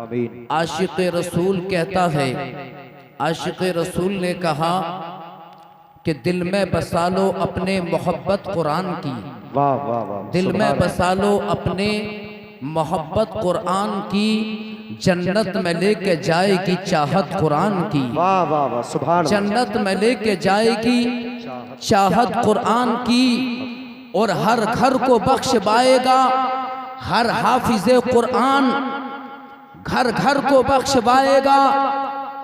आमीन। आशिक़ रसूल कहता है, आशिक़ रसूल ने कहा कि दिल में बसा लो अपने मोहब्बत कुरान की, वाह वाह वाह, दिल में बसा लो अपने मोहब्बत कुरान की, जन्नत में लेके जाएगी चाहत कुरान की, वाह वाह वाह, सुभान अल्लाह। जन्नत में लेके जाएगी चाहत कुरान की, और हर घर को बख्शवाएगा हर हाफिज़े कुरान, घर घर को बख्शवाएगा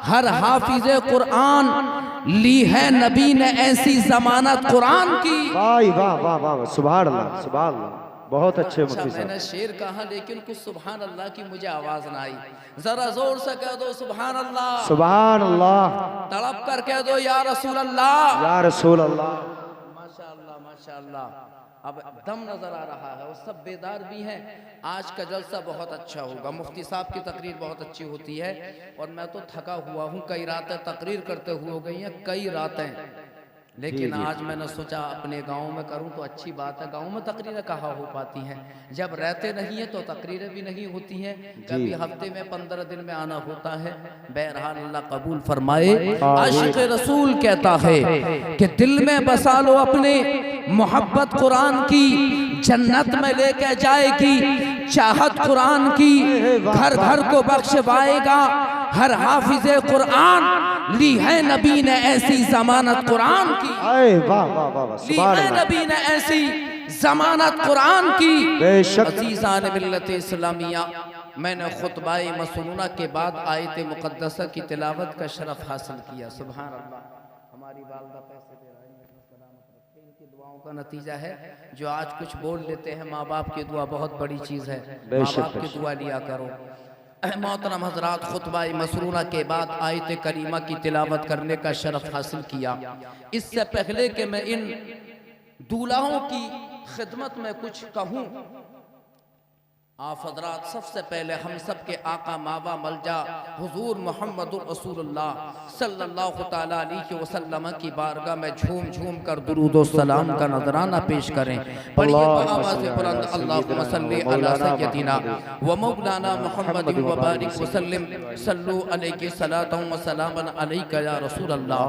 हर हाफिज़े कुरान। ली है नबी ने ऐसी जमानत कुरान की। वाह वाह वाह वाह, सुभान अल्लाह सुभान अल्लाह, बहुत अच्छे मुफ्ती साहब। मैंने शेर कहा लेकिन कुछ सुभान अल्लाह की मुझे आवाज ना आई, जरा जोर से कह दो सुभान अल्लाह, सुभान अल्लाह, तड़प कर कह दो या रसूल अल्लाह, या रसूल अल्लाह। माशाअल्लाह माशाअल्लाह। अब दम नजर आ रहा है और सब बेदार भी हैं। आज का जलसा बहुत अच्छा होगा, मुफ्ती साहब की तकरीर बहुत अच्छी होती है और मैं तो थका हुआ हूँ, कई रातें तकरीर करते हुए हो गई हैं, कई रातें, लेकिन आज मैंने सोचा अपने गांव में करूं तो अच्छी बात है। गांव में तकरीरें कहाँ हो पाती हैं, जब रहते नहीं है तो तकरीरें भी नहीं होती हैं, कभी हफ्ते में 15 दिन में आना होता है। बहरहाल अल्लाह कबूल फरमाए। आशिक़ रसूल कहता है कि दिल में बसा लो अपने मोहब्बत कुरान की, जन्नत में लेके जाएगी चाहत कुरान की, घर घर को बख्शवाएगा हर हाफिज़े कुरान। ली है नबी ने ऐसी जमानत कुरान की, वाह वाह वाह, ली है नबी ने ऐसी जमानत कुरान की। बेशक अज़ीज़ान मिल्लत इस्लामिया, मैंने खुतबाए मसनूना के बाद आयत मुक़द्दसा की तिलावत का शरफ हासिल किया। सुभान अल्लाह। हमारी वालदा पैसे दे रही हैं, इनकी दुआओं का नतीजा है जो आज कुछ बोल लेते हैं। माँ बाप की दुआ बहुत बड़ी चीज़ है, माँ बाप की दुआ लिया करो। मोहतरम हजरात, खुतबाए मसरूना के बाद आयत करीमा की तिलावत करने का शरफ हासिल किया। इससे पहले कि मैं इन दूल्हों की खिदमत में कुछ कहूँ, आप हजरात सबसे पहले हम सब के आका मावा मलजा हुजूर मोहम्मदुर रसूलुल्लाह सल्लल्लाहु तआला अलैहि वसल्लम की बारगाह में झूम झूम कर दुरूद व सलाम का नजराना पेश करें। पढ़िए आवाज़ बुलंद, अल्लाहुम्मा सल्ली अला सय्यदिना व मौलाना मुहम्मद व बारिक वसल्लिम सल्लु अलैहि सलातु व सलामन अलैका या रसूल अल्लाह।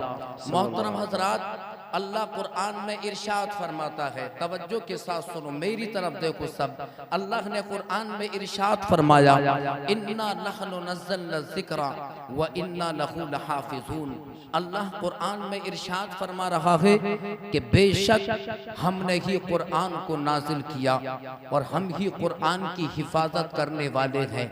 मोहतरम हजरात, अल्लाह कुरान में इरशाद फरमाता है, तवज्जो के साथ सुनो, मेरी तरफ देखो सब। अल्लाह ने कुरान में इरशाद फरमाया, इन्ना नहनु नज़्ज़लना ज़िक्रा व इन्ना लहू लहाफ़िज़ून। अल्लाह कुरान में इरशाद फरमा रहा है कि बेशक हमने ही कुरान को नाजिल किया और हम ही कुरान की हिफाजत करने वाले हैं।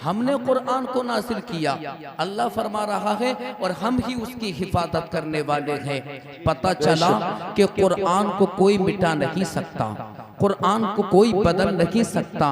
हमने कुरान को नाजिल किया, अल्लाह फरमा रहा है, और हम ही उसकी हिफाजत करने वाले हैं। पता चला कि कुरान को कोई मिटा नहीं सकता, कुरान को कोई बदल नहीं सकता,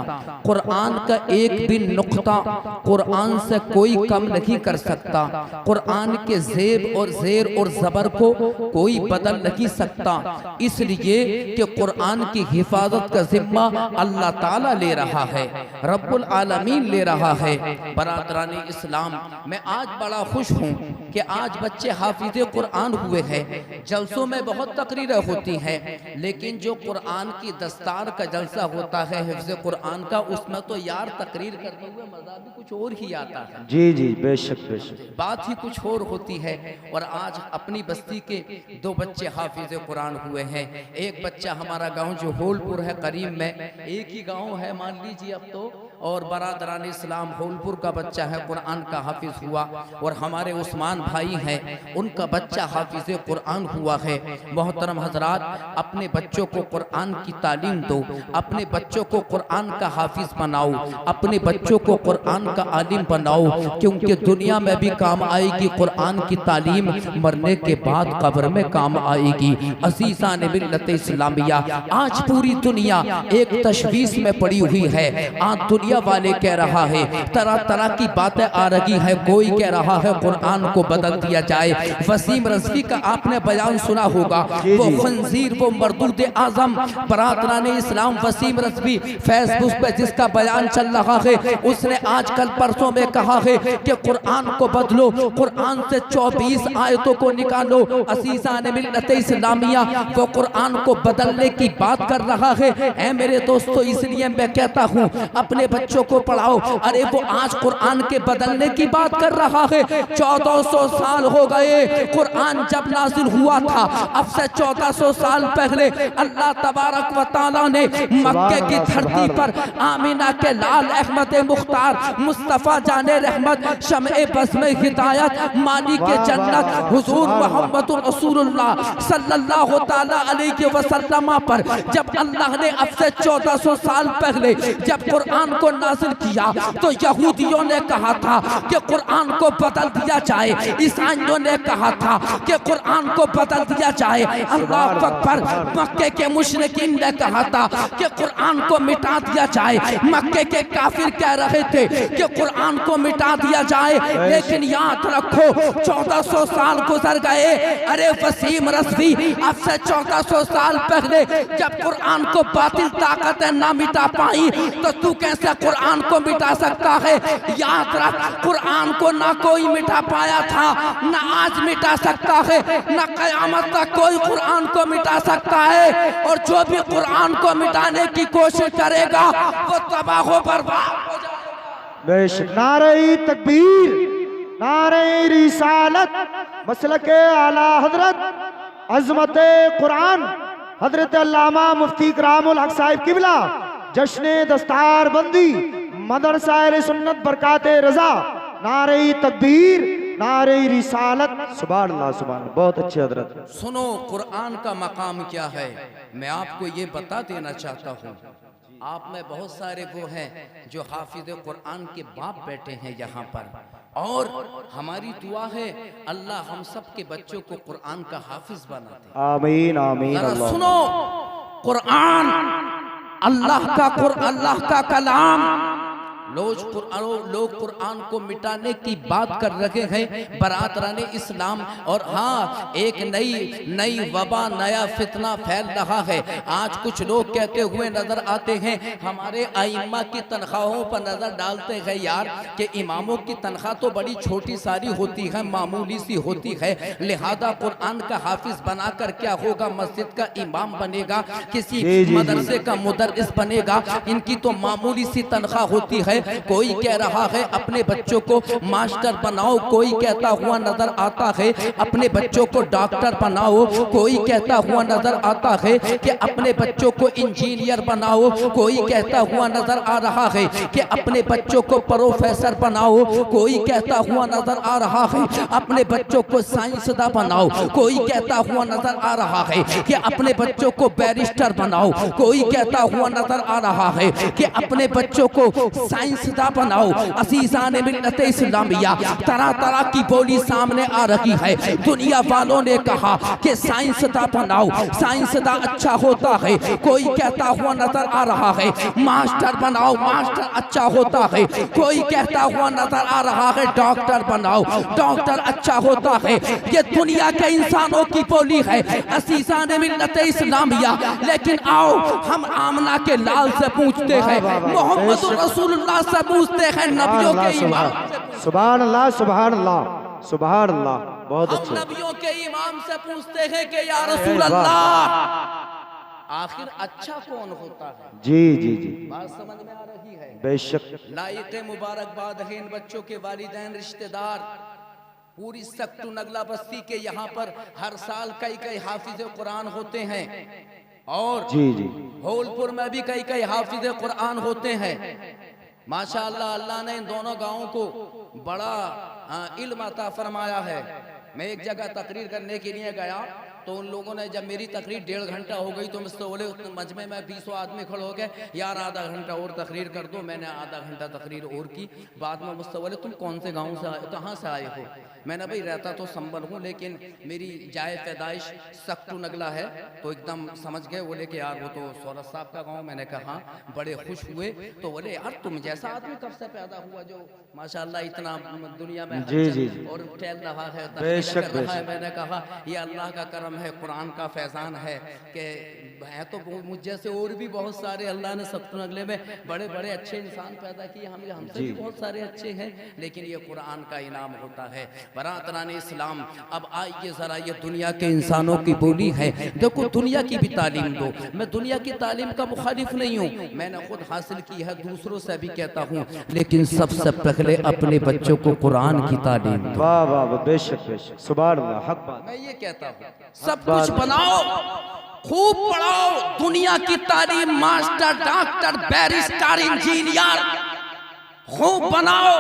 कुरान का एक भी नुक्ता कुरान से कोई कम नहीं कर सकता, कुरान के ज़ेब और ज़ेर और ज़बर को कोई बदल नहीं सकता। इसलिए कि कुरान की हिफाजत का जिम्मा अल्लाह ताला ले रहा है, रब्बुल आलमीन ले रहा है। बरादरानी इस्लाम, मैं आज बड़ा खुश हूँ कि आज बच्चे हाफिज़े कुरान हुए हैं। जलसों में बहुत तकरीरें होती हैं, लेकिन जो कुरान की दस्तार का जलसा होता है हिफ्ज़ कुरान का, उसमें तो यार तकरीर करते हुए मज़ा भी कुछ और ही आता है। जी जी, बेशक बेशक, बात ही कुछ और होती है। और आज अपनी बस्ती के 2 बच्चे हाफिज़े कुरान हुए हैं। एक बच्चा हमारा गांव जो होलपुर है करीब में, एक ही गांव है मान लीजिए अब तो, और बरादरान इस्लाम होलपुर का बच्चा है कुरान का हाफिज हुआ। और हमारे उस्मान भाई हैं, उनका बच्चा हाफिज़े कुरान हुआ है। मोहतरम हजरात, अपने बच्चों को कुरान की तालीम दो, अपने बच्चों को कुरान का हाफिज बनाओ, अपने बच्चों को कुरान का आलिम बनाओ, क्योंकि दुनिया में भी काम आएगी कुरान की तालीम, मरने के बाद कब्र में काम आएगी। अज़ीज़ान मिल्लत इस्लामिया, आज पूरी दुनिया एक तशवीश में पड़ी हुई है। आज दुनिया वाले कह रहा है, तरह तरह की बातें आ रही है। कोई कह रहा है कुरान को बदल दिया जाए। वसीम रज़वी का आपने बयान सुना होगा, वो खंजीर, वो मरदूद आजम। बरादरान इस्लाम, वसीम रज़वी फेसबुक पे जिसका बयान चल रहा है, उसने आजकल परसों में कहा है कि कुरान को बदलो, कुरान से 24 आयतों को निकालो। अज़ीज़ान मिल्लत इस्लामिया, वो कुरान को बदलने की बात कर रहा है। ऐ मेरे दोस्तों, इसलिए मैं कहता हूँ अपने बच्चों को पढ़ाओ। अरे वो आज कुरान के बदलने की बात कर रहा है। 1400 साल हो गए कुरान जब नाजिल हुआ था, अब से 1400 साल पहले अल्लाह तबारक व तआला ने मक्के की धरती पर आमिना के लाल अहमद मुख्तार मुस्तफ़ा जाने रहमत शम्ए बज़्म में हिदायत मानी के जन्नत हुजूर मोहम्मद रसूलुल्लाह सल्लल्लाहु तआला अलैहि वसल्लम पर जब अल्लाह ने अब से 1400 साल पहले जब कुरान को नाज़िल किया तो यहूदियों ने कहा था कि कुरान को बदल दिया जाए, ईसाइयों ने कहा था कि कुरान को बदल दिया जाए। अल्लाह अकबर। मक्के के मुशरिकीन ने कहा था कि कुरान को मिटा दिया जाए। मक्के के काफिर कह रहे थे कि कुरान को मिटा दिया जाए। लेकिन याद रखो 1400 साल गुजर गए। अरे वसीम रज़वी अब से 1400 साल पहले जब कुरान को बातिल ताकतें ना मिटा पाई तो तू कैसे कुरान को मिटा सकता है? याद रख, कुरान को ना कोई मिटा पाया था, ना आज मिटा सकता है, ना कयामत तक कोई कुरान को मिटा सकता है। और जो भी कुरान को मिटाने की कोशिश करेगा वो तबाह हो बर्बाद हो जाएगा। बेशक। नारे तकबीर, नारे रिसालत, मसलके आला हजरत अजमत कुरान हजरत अल्लामा मुफ्ती करामुल हक साहिब किबला जश्न दस्तार बंदी मदरसा सुन्नत बरकाते रजा। नारे तकबीर, नारे रिसालत। सुभान अल्लाह, सुभान अल्लाह। बहुत अच्छे हजरत। सुनो कुरान का मकाम क्या है, मैं आपको ये बता देना चाहता हूँ। आप में बहुत सारे वो हैं जो हाफिज कुरान के बाप बैठे हैं यहाँ पर, और हमारी दुआ है अल्लाह हम सब के बच्चों को कुरान का हाफिज बना दे। आमीन आमीन। जरा सुनो, कुरान अल्लाह का कलाम। लोग कुरान को मिटाने की बात कर रहे हैं बरादराने इस्लाम। और हाँ, एक नई वबा, नया फितना फैल रहा है। आज कुछ लोग कहते हुए नजर आते हैं, हमारे आइम्मा की तनख्वाहों पर नजर डालते हैं यार कि इमामों की तनख्वाह तो बड़ी छोटी सारी होती है, मामूली सी होती है, लिहाजा कुरान का हाफिज बनाकर क्या होगा, मस्जिद का इमाम बनेगा, किसी मदरसे का मुदर्रिस बनेगा, इनकी तो मामूली सी तनख्वाह होती है। कोई कह रहा है अपने बच्चों को मास्टर बनाओ, कोई कहता हुआ नजर आता है अपने बच्चों को डॉक्टर बनाओ, कोई कहता हुआ नजर आता है कि अपने बच्चों को इंजीनियर बनाओ, कोई कहता हुआ नजर आ रहा है कि अपने बच्चों को प्रोफेसर बनाओ, कोई कहता हुआ नजर आ रहा है अपने बच्चों को साइंसदां बनाओ, कोई कहता हुआ नजर आ रहा है कि अपने बच्चों को बैरिस्टर बनाओ, कोई कहता हुआ नजर आ रहा है कि अपने बच्चों को साइंसदां बनाओ। अज़ीज़ाने मिल्लत इस्लामिया, तरह तरह की बोली सामने आ रही है। दुनिया वालों ने कहा कि साइंसदां बनाओ, साइंसदां अच्छा होता है। कोई कहता हुआ नजर आ रहा है मास्टर बनाओ, मास्टर अच्छा होता है। कोई कहता हुआ नजर आ रहा है डॉक्टर बनाओ, डॉक्टर अच्छा होता है। ये दुनिया के इंसानों की बोली है अज़ीज़ाने मिल्लत इस्लामिया। लेकिन आओ हम आमना के लाल से पूछते हैं, मोहम्मद रसूलुल्लाह से पूछते हैं, नबियों के इमाम। सुभान अल्लाह, सुभान अल्लाह, सुभान अल्लाह। बहुत हम अच्छे। नबियों के इमाम से पूछते हैं कि या रसूल अल्लाह आखिर अच्छा कौन होता है? जी जी जी, बात समझ में आ रही है? बेशक। लायक मुबारकबाद है इन बच्चों के वालिदैन, रिश्तेदार। पूरी सक्तू नगला बस्ती के यहाँ पर हर साल कई हाफिज कुरान होते हैं, और जी जी, होलपुर में भी कई हाफिज कुरान होते हैं। माशाअल्लाह, अल्लाह ने इन दोनों गांवों को बड़ा इल्म अता फरमाया है। मैं एक जगह तकरीर करने के लिए गया तो उन लोगों ने, जब मेरी तकरीर 1.5 घंटा हो गई तो मुझसे बोले, मजमे में 20 आदमी खड़े हो गए, यार आधा घंटा और तकरीर कर दो। मैंने आधा घंटा तकरीर और की। बाद में मुझसे बोले, तुम कौन से गांव से आए, कहाँ से आए हो? मैंने भाई रहता तो संबल हूँ, लेकिन मेरी जाए पैदाइश सक्तू नगला है। तो एकदम समझ गए, बोले कि यार वो तो सौरभ साहब का गाँव। मैंने कहा हाँ। बड़े खुश हुए। तो बोले यार तुम जैसा आदमी कब से पैदा हुआ जो माशाल्लाह इतना दुनिया में जी जी, और टहल रहा है, बेशक कर रहा है। मैंने कहा ये अल्लाह का करम करम है, कुरान का फैज़ान है कि है तो मुझ जैसे और भी बहुत सारे अल्लाह ने सब अगले में बड़े बड़े अच्छे इंसान पैदा किए, हमसे भी बहुत सारे अच्छे हैं, लेकिन ये कुरान का इनाम होता है। बरादरान इस्लाम, अब आइए ज़रा, ये दुनिया के इंसानों की बोली है। देखो, दुनिया की भी तालीम दो। मैं दुनिया की तालीम का मुखालिफ नहीं हूँ, मैंने खुद हासिल की है, दूसरों से भी कहता हूँ, लेकिन सबसे पहले अपने बच्चों को कुरान की तालीम दो। वाह वाह वाह, बेशक बेशक, सुभान अल्लाह, हक बात। मैं ये कहता हूँ, सब कुछ बनाओ, खूब पढ़ाओ, दुनिया की तालीम, मास्टर, डॉक्टर, बैरिस्टर, इंजीनियर खूब बनाओ,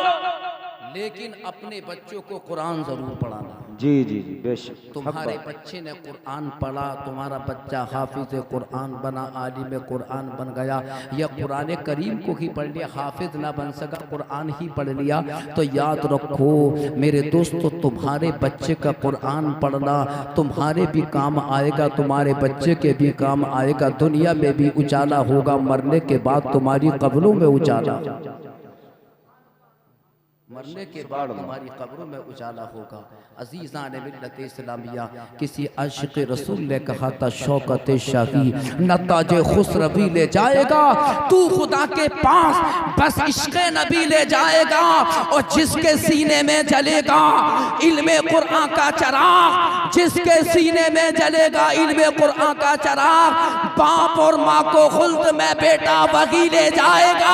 लेकिन अपने बच्चों को कुरान जरूर पढ़ाना। जी जी जी, बेशक। तुम्हारे बच्चे ने कुरान पढ़ा, तुम्हारा बच्चा हाफिज कुरान बना, आलिम कुरान बन गया, या कुरान करीम को ही पढ़ लिया, हाफिज ना बन सका, कुरान ही पढ़ लिया, तो याद रखो मेरे दोस्तों, तुम्हारे बच्चे का कुरान पढ़ना तुम्हारे भी काम आएगा, तुम्हारे बच्चे के भी काम आएगा, दुनिया में भी उजाला होगा, मरने के बाद तुम्हारी कब्रों में उजाला, मरने के बाद हमारी कब्रों में उजाला होगा। अजीज़ान मिल्लत इस्लामिया, किसी आशिक़ रसूल ने कहा था, शौकत शाही न ताज खुसरवी ले जाएगा, तू खुदा के पास बस इश्क़ नबी ले जाएगा, और जिसके सीने में जलेगा इल्मे कुरान का चराग, जिसके सीने में जलेगा इल्मे कुरान का चराग, बाप और माँ को खुल्द में बेटा वही ले जाएगा।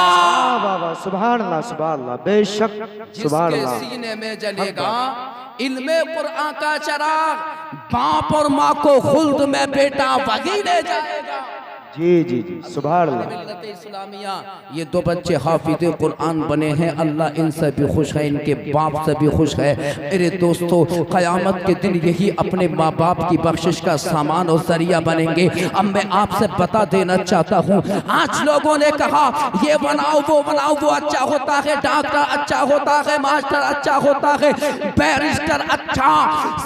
वाह वाह, सुभान अल्लाह, सुभान अल्लाह, बेशक, जिसके सीने में जलेगा इल्मे कुरान का चराग, बाप और माँ को खुल्द में बेटा वही ले जाएगा। जी जी जी, सुभान अल्लाह। मिल्लत इस्लामिया, ये दो बच्चे हाफिज कुरान बने हैं, अल्लाह इनसे भी खुश है, इनके बाप से भी खुश है। मेरे दोस्तों, क़यामत के दिन यही अपने माँ बाप की बख्शिश का सामान और जरिया बनेंगे। अब मैं आपसे बता देना चाहता हूँ, आज लोगों ने कहा ये बनाओ वो अच्छा होता है, डॉक्टर अच्छा होता है, मास्टर अच्छा होता है, बैरिस्टर अच्छा,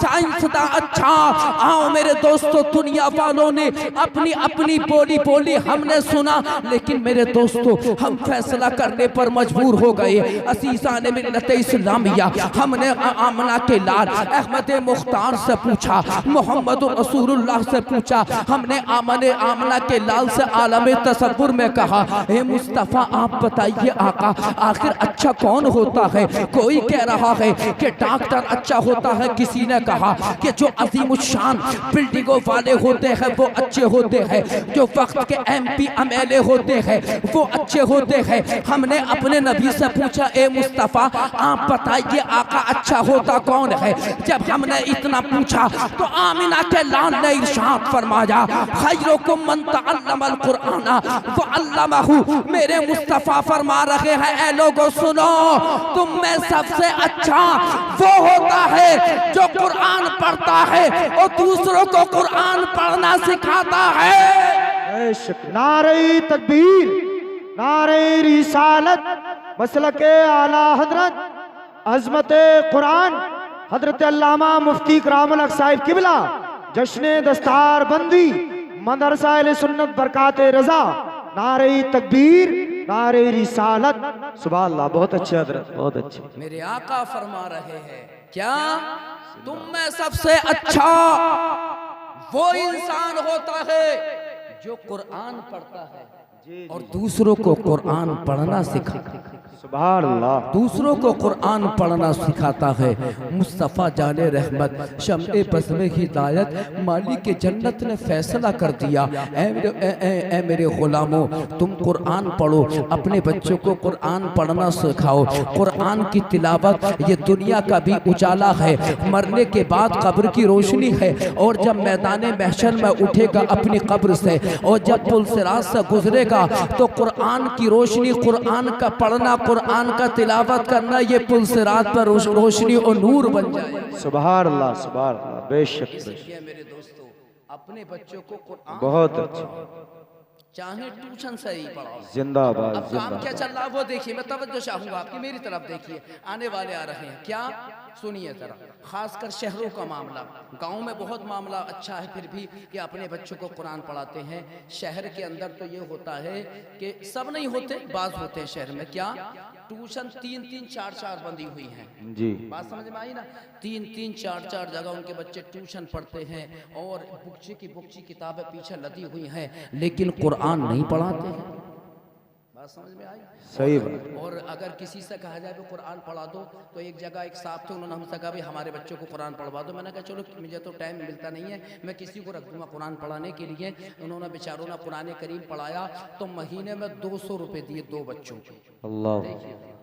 साइंसदान अच्छा। आओ मेरे दोस्तों, दुनिया वालों ने अपनी अपनी बोली हमने सुना, लेकिन मेरे दोस्तों हम फैसला करने पर मजबूर हो गए। असीसान मिल्लत इस्लामिया, हमने आमना के लाल अहमद मुख्तार से पूछा, मोहम्मद रसूलुल्लाह से पूछा, हमने आमना के लाल से आलम तसव्वुर में कहा, हे मुस्तफ़ा आप बताइए आका, आखिर अच्छा कौन होता है? कोई कह रहा है कि डॉक्टर अच्छा होता है, किसी ने कहा कि जो अजीमुशान बिल्डिंगों वाले होते हैं वो अच्छे होते हैं, जो वक्त के MP MLA होते हैं वो अच्छे होते हैं। हमने अपने नबी से पूछा, ए मुस्तफ़ा आप बताइए आका अच्छा होता कौन है? जब हमने इतना पूछा तो आमिना के लाल ने इरशाद फरमाया, खैरुकुम मन तअल्लमल कुरान व अल्लमहु। मेरे मुस्तफ़ा फरमा रहे हैं, ए लोगों सुनो, तुम में सबसे अच्छा वो होता है जो कुरान पढ़ता है और दूसरों को कुरान पढ़ना सिखाता है। नारे तकबीर, नारे रिसालत, मसलके आला हजरत अज़मत कुरान हजरत अल्लामा मुफ्ती करामुल हक साहिब किबला, जश्न दस्तार बंदी मदरसा अहले सुन्नत बरकाते रजा, नारे तकबीर, नारे रिसालत, सुभान अल्लाह। बहुत अच्छे हजरत, बहुत अच्छे। मेरे आका फरमा रहे हैं, क्या तुम में सबसे अच्छा वो इंसान होता है जो कुरान पढ़ता है और दूसरों को कुरान पढ़ना सिखाता है। सुभान अल्लाह। दूसरों को कुरान पढ़ना सिखाता है। मुस्तफ़ा जाने रहमत शम्ए बज़्म हिदायत मालिक जन्नत ने फैसला कर दिया, ए मेरे गुलामों, तुम कुरान पढ़ो, अपने बच्चों को कुरान पढ़ना सिखाओ। कुरान की तिलावत ये दुनिया का भी उजाला है, मरने के बाद कब्र की रोशनी है, और जब मैदान महशर में उठेगा अपनी कब्र से और जब पुल सिरात से गुजरेगा तो कुरान की रोशनी, कुरान का पढ़ना, कुरान का तिलावत करना, ये पुल सिरात पर रोशनी और नूर बन जाए। सुभान अल्लाह, सुभान अल्लाह, बेशक। मेरे दोस्तों, अपने बच्चों को कुरान बहुत अच्छा, चाहे ट्यूशन से ही पढ़ाओ। जिंदाबाद। अब काम क्या चल रहा है वो देखिए, मैं तवज्जो चाहूंगा आपकी, मेरी तरफ देखिए, आने वाले आ रहे हैं। क्या सुनिए जरा, खासकर शहरों का मामला, गांव में बहुत मामला अच्छा है फिर भी कि अपने बच्चों को कुरान पढ़ाते हैं। शहर के अंदर तो ये होता है कि सब नहीं होते, बाज होते हैं शहर में, क्या ट्यूशन 3-3, 4-4 बंदी हुई हैं जी। बात समझ में आई ना? 3-3, 4-4 जगह उनके बच्चे ट्यूशन पढ़ते हैं और बुक्ची किताबें पीछे लदी हुई हैं, लेकिन कुरान नहीं पढ़ाते हैं। बात समझ में आई? सही बात। और अगर किसी से कहा जाए कुरान पढ़ा दो, तो एक जगह एक साहब थे, उन्होंने हमसे कहा भाई हमारे बच्चों को कुरान पढ़वा दो। मैंने कहा चलो, मुझे तो टाइम मिलता नहीं है, मैं किसी को रख दूंगा कुरान पढ़ाने के लिए। उन्होंने बेचारों ने कुरान करीम पढ़ाया तो महीने में 200 रुपये दिए 2 बच्चों को। अल्लाह।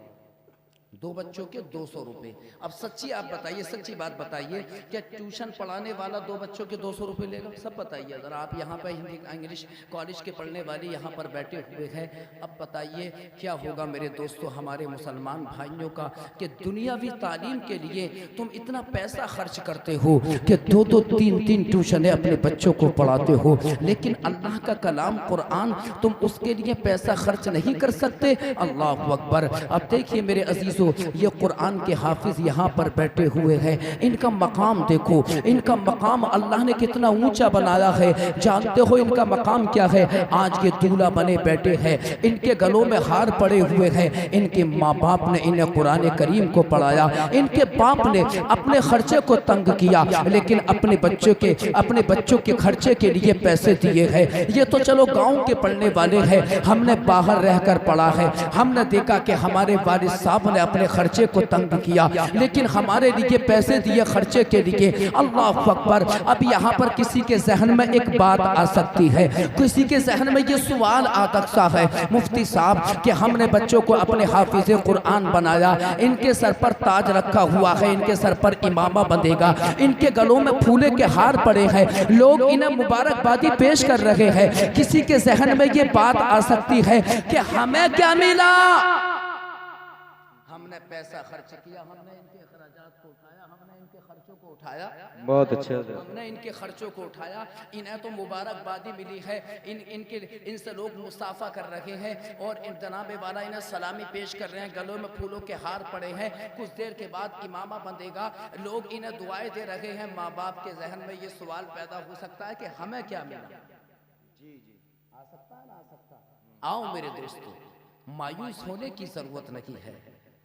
2 बच्चों के 200 रुपये। अब सच्ची आप बताइए, सच्ची बात बताइए, क्या ट्यूशन पढ़ाने वाला 2 बच्चों के 200 रुपये लेगा? सब बताइए ज़रा। आप यहाँ पर हिंदी इंग्लिश कॉलेज के पढ़ने वाले यहाँ पर बैठे हुए हैं, अब बताइए क्या होगा मेरे दोस्तों, हमारे मुसलमान भाइयों का, कि दुनियावी तालीम के लिए तुम इतना पैसा खर्च करते हो कि 2-2, 3-3 ट्यूशनें अपने बच्चों को पढ़ाते हो, लेकिन अल्लाह का कलाम कुरान तुम उसके लिए पैसा खर्च नहीं कर सकते। अल्लाह अकबर। अब देखिए मेरे अजीजों, ये कुरान के हाफिज यहाँ पर बैठे हुए हैं, इनका मकाम देखो, इनका मकाम अल्लाह ने कितना ऊंचा बनाया है। जानते हो इनका मकाम क्या है? आज ये दूल्हा बने बैठे हैं, इनके गलों में हार पड़े हुए हैं, इनके माँ बाप ने इन्हें कुरान करीम को पढ़ाया, इनके बाप ने अपने खर्चे को तंग किया, लेकिन अपने बच्चों के खर्चे के लिए पैसे दिए हैं। ये तो चलो गाँव के पढ़ने वाले हैं, हमने बाहर रहकर पढ़ा है, हमने देखा कि हमारे वालिद साहब ने अपने खर्चे को तंग किया, लेकिन हमारे लिए पैसे दिए खर्चे के लिए। अल्लाह अकबर। अब यहाँ पर किसी के जहन में एक बात आ सकती है, किसी के जहन में ये सवाल आ सकता है, मुफ्ती साहब कि हमने बच्चों को अपने हाफिज कुरान बनाया, इनके सर पर ताज रखा हुआ है, इनके सर पर इमामा बंधेगा, इनके गलों में फूले के हार पड़े हैं, लोग इन्हें मुबारकबादी पेश कर रहे हैं। किसी के जहन में ये बात आ सकती है कि हमें क्या मिला? हमने पैसा खर्च किया, हमने इनके खर्चात को उठाया, हमने इनके खर्चों को उठाया, बहुत अच्छे, हमने इनके खर्चों को उठाया, इन्हें तो मुबारकबादी मिली है, इनसे लोग मुसाफा कर रहे हैं और इन जनाबे वाला इन्हें सलामी पेश कर रहे हैं, गलों में फूलों के हार पड़े हैं। कुछ देर के बाद इमामा बंधेगा, लोग इन्हें दुआएं दे रहे हैं। माँ बाप के जहन में ये सवाल पैदा हो सकता है कि हमें क्या मिला? जी आ सकता है ना? आ सकता। आओ मेरे दोस्तों, मायूस होने की जरूरत नहीं है।